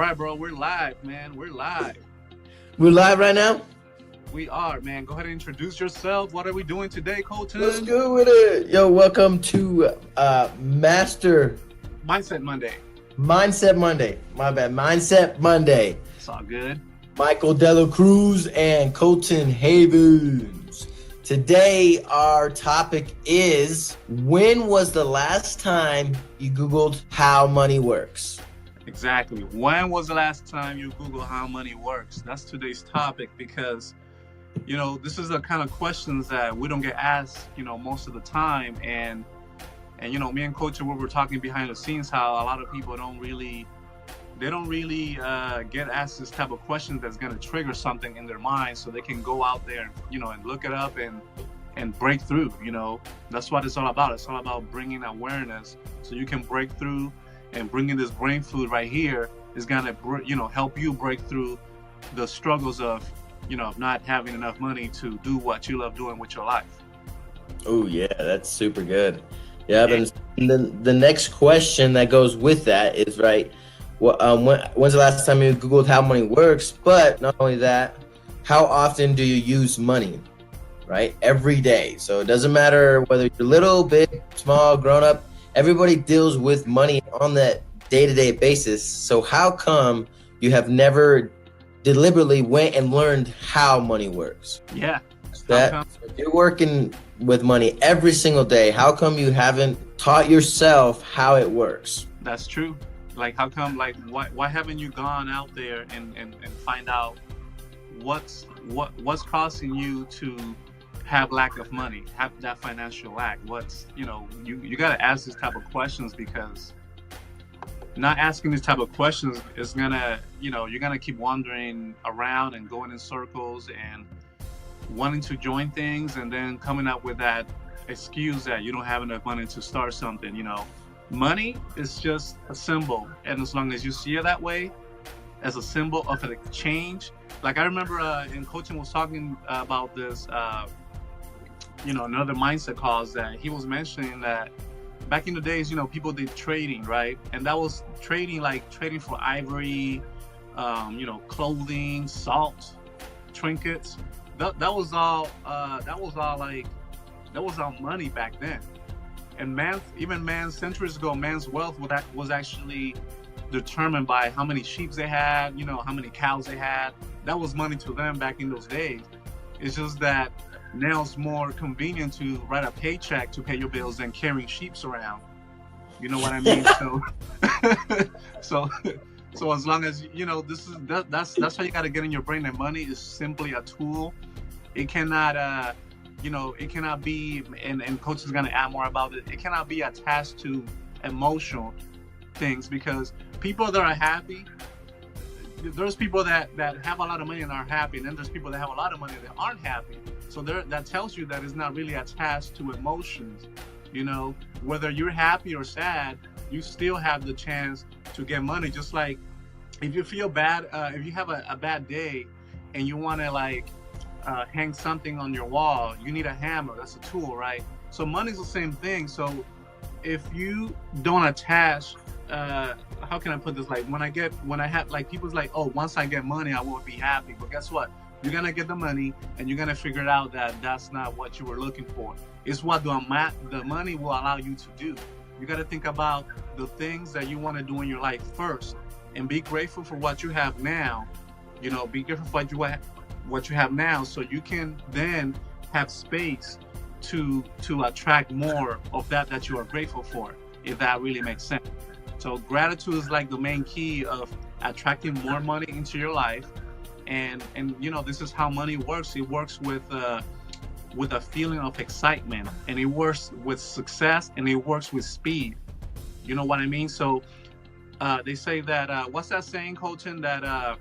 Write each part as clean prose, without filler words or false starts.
right, bro. We're live, man. We're live. We're live right now? We are, man. Go ahead and introduce yourself. What are we doing today, Colton? Let's go with it. Yo, welcome to Master Mindset Monday. Mindset Monday. My bad. Mindset Monday. It's all good. Michael Cruz and Colton Havens. Today, our topic is, when was the last time you Googled how money works? Exactly. When was the last time you Googled how money works? That's today's topic because, this is the kind of questions that we don't get asked, most of the time. And me and Coach, we were talking behind the scenes how a lot of people don't really get asked this type of question that's going to trigger something in their mind so they can go out there, and look it up and break through. That's what it's all about. It's all about bringing awareness so you can break through, and bringing this brain food right here is going to, help you break through the struggles of, not having enough money to do what you love doing with your life. Oh, yeah, that's super good. Yeah, but the next question that goes with that is, right, when's the last time you Googled how money works? But not only that, how often do you use money, right? Every day. So it doesn't matter whether you're little, big, small, grown up, everybody deals with money on that day-to-day basis. So how come you have never deliberately went and learned how money works? Yeah. If you're working with money every single day, how come you haven't taught yourself how it works? That's true. Like, how come, why haven't you gone out there and find out what's causing you to have lack of money, have that financial lack? What's, you got to ask this type of questions, because not asking these type of questions is gonna, you're gonna keep wandering around and going in circles and wanting to join things and then coming up with that excuse that you don't have enough money to start something. Money is just a symbol, and as long as you see it that way, as a symbol of a change. Like, I remember in coaching was talking about this, another mindset cause that he was mentioning that back in the days, people did trading, right? And that was trading for ivory, clothing, salt, trinkets. That was all money back then. And centuries ago, man's wealth was actually determined by how many sheep they had, how many cows they had. That was money to them back in those days. It's just that now it's more convenient to write a paycheck to pay your bills than carrying sheep around. You know what I mean? So as long as that's how you got to get in your brain that money is simply a tool. It cannot it cannot be, and Coach is going to add more about it, it cannot be attached to emotional things, because people that are happy, there's people that have a lot of money and are happy, and then there's people that have a lot of money that aren't happy. So that tells you that it's not really attached to emotions. Whether you're happy or sad, you still have the chance to get money. Just like if you feel bad, if you have a bad day and you want to hang something on your wall, you need a hammer. That's a tool, right? So money's the same thing. So if you don't attach, how can I put this? When I have people's once I get money, I will be happy. But guess what? You're gonna get the money, and you're gonna figure out that that's not what you were looking for. It's what the money will allow you to do. You got to think about the things that you want to do in your life first, and be grateful for what you have now. Be grateful for what you have now, so you can then have space to attract more of that you are grateful for, if that really makes sense. So gratitude is the main key of attracting more money into your life. And this is how money works. It works with a feeling of excitement, and it works with success, and it works with speed. You know what I mean? So they say that what's that saying, Colton, that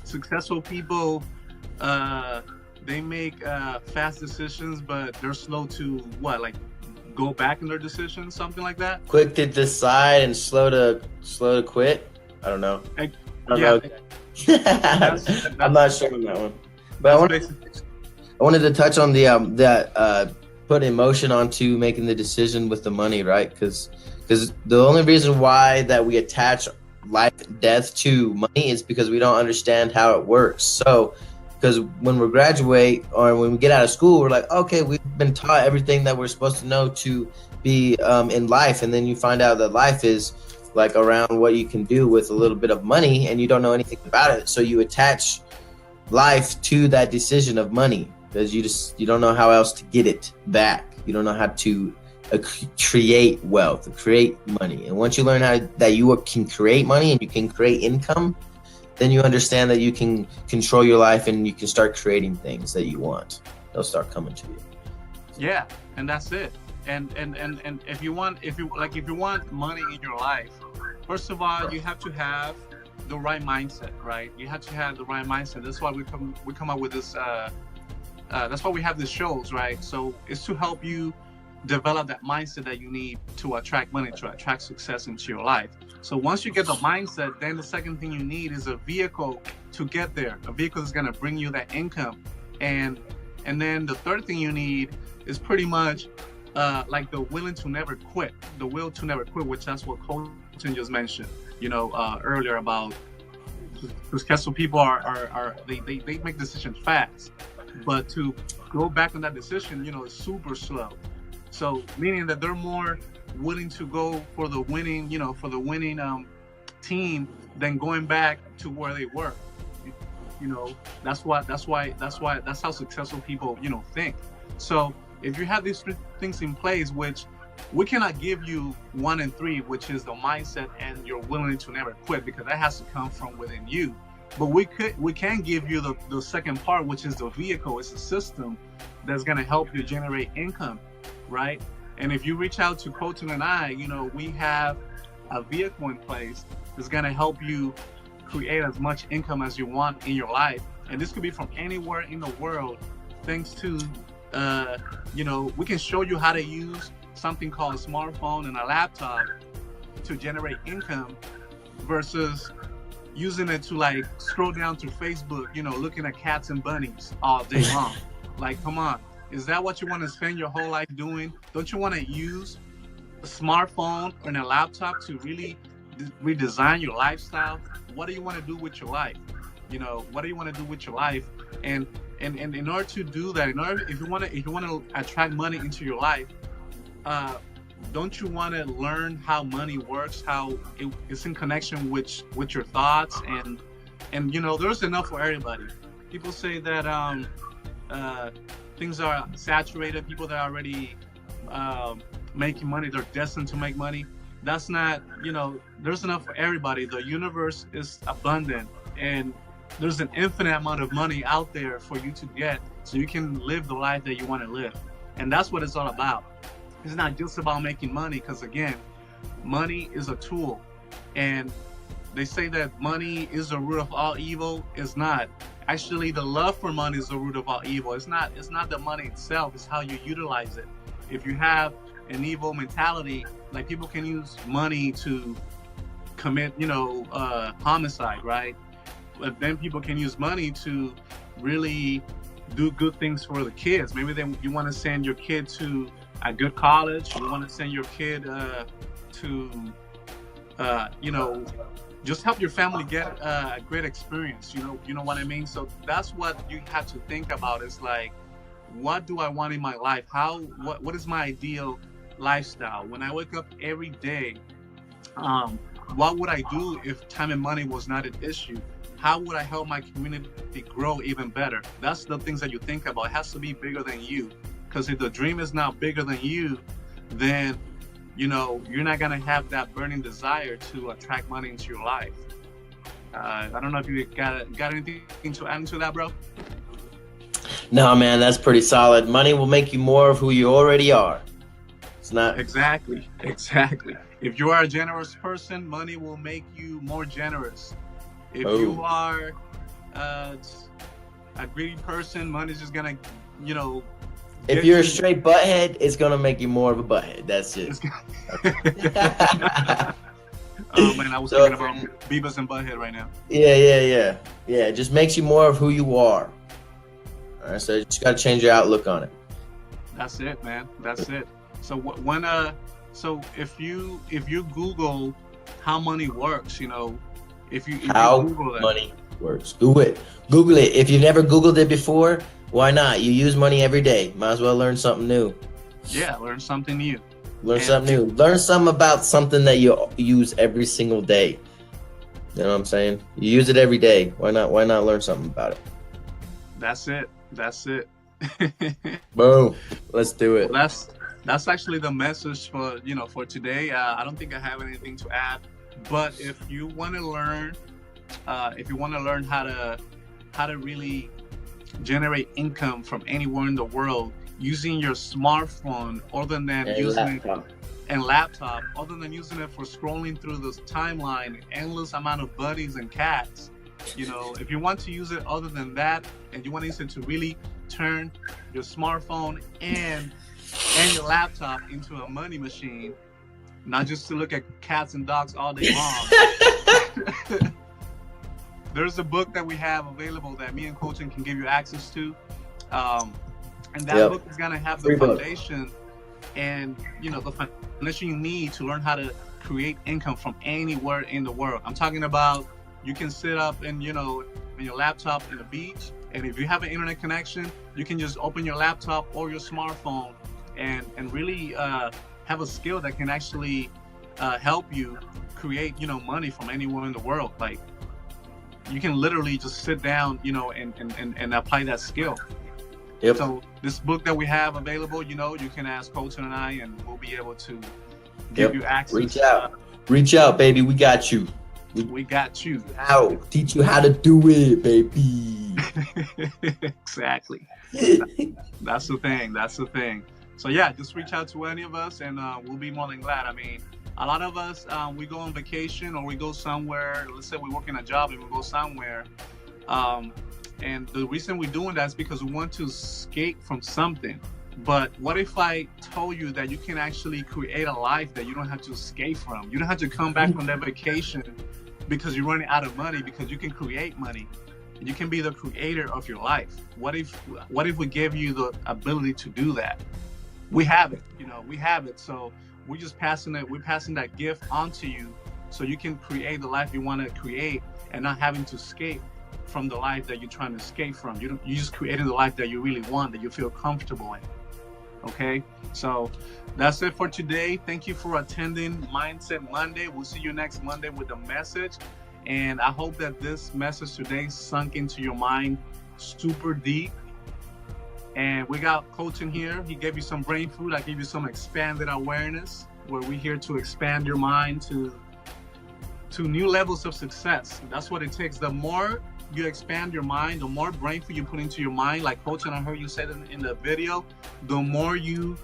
successful people they make fast decisions, but they're slow to go back in their decisions, something like that. Quick to decide and slow to quit. I don't know. I I'm not sure on that one. But I wanted to touch on that put emotion onto making the decision with the money, right? Because the only reason why that we attach life and death to money is because we don't understand how it works. So, because when we graduate or when we get out of school, we're like, okay, we've been taught everything that we're supposed to know to be in life, and then you find out that life is like around what you can do with a little bit of money, and you don't know anything about it. So you attach life to that decision of money because you don't know how else to get it back. You don't know how to create wealth, create money. And once you learn how that you can create money and you can create income, then you understand that you can control your life and you can start creating things that you want. They'll start coming to you. Yeah, and that's it. And if you want money in your life, first of all, you have to have the right mindset, right? You have to have the right mindset. That's why we come up with this. That's why we have these shows, right? So it's to help you develop that mindset that you need to attract money, to attract success into your life. So once you get the mindset, then the second thing you need is a vehicle to get there. A vehicle is going to bring you that income, and then the third thing you need is pretty much like the will to never quit, which that's what Colton just mentioned, earlier about successful people they make decisions fast, but to go back on that decision, is super slow. So meaning that they're more willing to go for the winning, team than going back to where they were. That's how successful people, think. So if you have these three things in place, which we cannot give you 1 and 3, which is the mindset and your willingness to never quit, because that has to come from within you. But we can give you the second part, which is the vehicle. It's a system that's going to help you generate income, right? And if you reach out to Colton and I, we have a vehicle in place that's going to help you create as much income as you want in your life. And this could be from anywhere in the world, thanks to we can show you how to use something called a smartphone and a laptop to generate income versus using it to like scroll down through Facebook, looking at cats and bunnies all day long. Like, come on. Is that what you want to spend your whole life doing? Don't you want to use a smartphone and a laptop to really redesign your lifestyle? What do you want to do with your life? What do you want to do with your life? And in order to do that, if you want to attract money into your life, don't you want to learn how money works, how it's in connection with your thoughts, and there's enough for everybody. People say that things are saturated. People that are already making money, they're destined to make money. That's not, there's enough for everybody. The universe is abundant, and there's an infinite amount of money out there for you to get, so you can live the life that you want to live. And that's what it's all about. It's not just about making money, because again, money is a tool. And they say that money is the root of all evil. It's not. Actually, the love for money is the root of all evil. It's not the money itself, it's how you utilize it. If you have an evil mentality, like people can use money to commit, homicide, right? But then people can use money to really do good things for the kids. Maybe you want to send your kid to a good college. You want to send your kid to, just help your family get a great experience. You know what I mean? So that's what you have to think about. Is like, what do I want in my life? What is my ideal lifestyle? When I wake up every day, what would I do if time and money was not an issue? How would I help my community grow even better? That's the things that you think about. It has to be bigger than you. Because if the dream is not bigger than you, then, you're not going to have that burning desire to attract money into your life. I don't know if you got anything to add into that, bro? No, man, that's pretty solid. Money will make you more of who you already are. It's not... Exactly. If you are a generous person, money will make you more generous. If you are a greedy person, money's just gonna, if you're a straight butthead, it's gonna make you more of a butthead. That's it. Oh man, I was thinking about Beavis and Butthead right now. Yeah. It just makes you more of who you are. All right, so you just gotta change your outlook on it. That's it, man. That's it. So if you Google how money works. If you How Google that, money works. Google it. Google it. If you've never Googled it before, why not? You use money every day. Might as well learn something new. yeah, learn something new. Learn And something new. Learn something about something that you use every single day. You know what I'm saying? You use it every day. Why not? Why not learn something about it? that's it. That's it. Boom. Let's do it. Well, that's actually the message for today. I don't think I have anything to add, but if you want to learn, how to really generate income from anywhere in the world using your smartphone, other than And using laptop. it and laptop, other than using it for scrolling through the timeline, endless amount of buddies and cats. If you want to use it other than that, and you want to use it to really turn your smartphone and your laptop into a money machine, not just to look at cats and dogs all day long. There's a book that we have available that me and Colton can give you access to, and that book is gonna have the Free book. foundation and the foundation you need to learn how to create income from anywhere in the world. I'm talking about you can sit up in your laptop in the beach, and if you have an internet connection, you can just open your laptop or your smartphone and really have a skill that can actually help you create money from anywhere in the world. Like, you can literally just sit down and apply that skill. Yep. So this book that we have available, you can ask Colton and I, and we'll be able to give you access. Reach out, baby. We got you. We got you. Teach you how to do it, baby. Exactly. That's the thing. So yeah, just reach out to any of us, and we'll be more than glad. I mean, a lot of us, we go on vacation or we go somewhere. Let's say we work in a job and we go somewhere. And the reason we're doing that is because we want to escape from something. But what if I told you that you can actually create a life that you don't have to escape from? You don't have to come back from that vacation because you're running out of money, because you can create money. You can be the creator of your life. What if we gave you the ability to do that? We have it, we have it. So we're just passing that gift onto you so you can create the life you want to create and not having to escape from the life that you're trying to escape from. You're just creating the life that you really want, that you feel comfortable in. Okay, so that's it for today. Thank you for attending Mindset Monday. We'll see you next Monday with a message, and I hope that this message today sunk into your mind super deep. And we got Colton here. He gave you some brain food. I gave you some expanded awareness, where we're here to expand your mind to new levels of success. That's what it takes. The more you expand your mind, the more brain food you put into your mind, like Colton, I heard you said in the video, the more you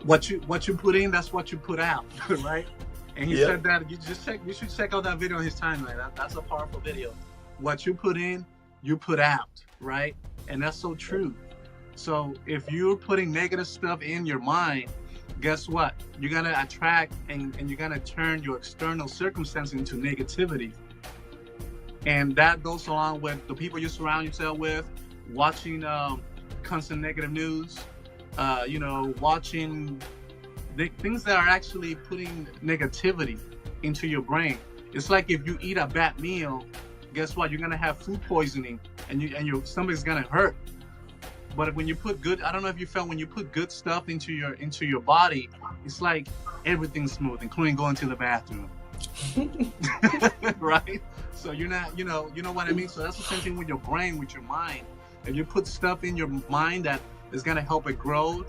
what you put in, that's what you put out. Right? And he said that you should check out that video on his timeline. That's a powerful video. What you put in, you put out, right? And that's so true. So if you're putting negative stuff in your mind, guess what? You're gonna attract and you're gonna turn your external circumstance into negativity. And that goes along with the people you surround yourself with, watching constant negative news, watching things that are actually putting negativity into your brain. It's like if you eat a bad meal, guess what? You're gonna have food poisoning, and your stomach's gonna hurt. But when you put good, I don't know if you felt when you put good stuff into your body, it's like everything's smooth, including going to the bathroom. Right? So you're not, you know what I mean? So that's the same thing with your brain, with your mind. If you put stuff in your mind that is gonna help it grow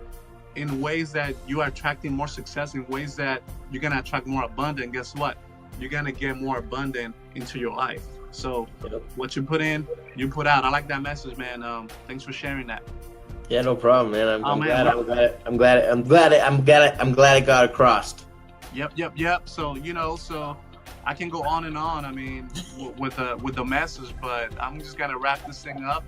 in ways that you are attracting more success, in ways that you're gonna attract more abundance, guess what? You're gonna get more abundant into your life. So what you put in, you put out. I like that message, man. Thanks for sharing that. Yeah, no problem, man. I'm glad it got across. Yep. So so I can go on and on. I mean, with the message, but I'm just gonna wrap this thing up.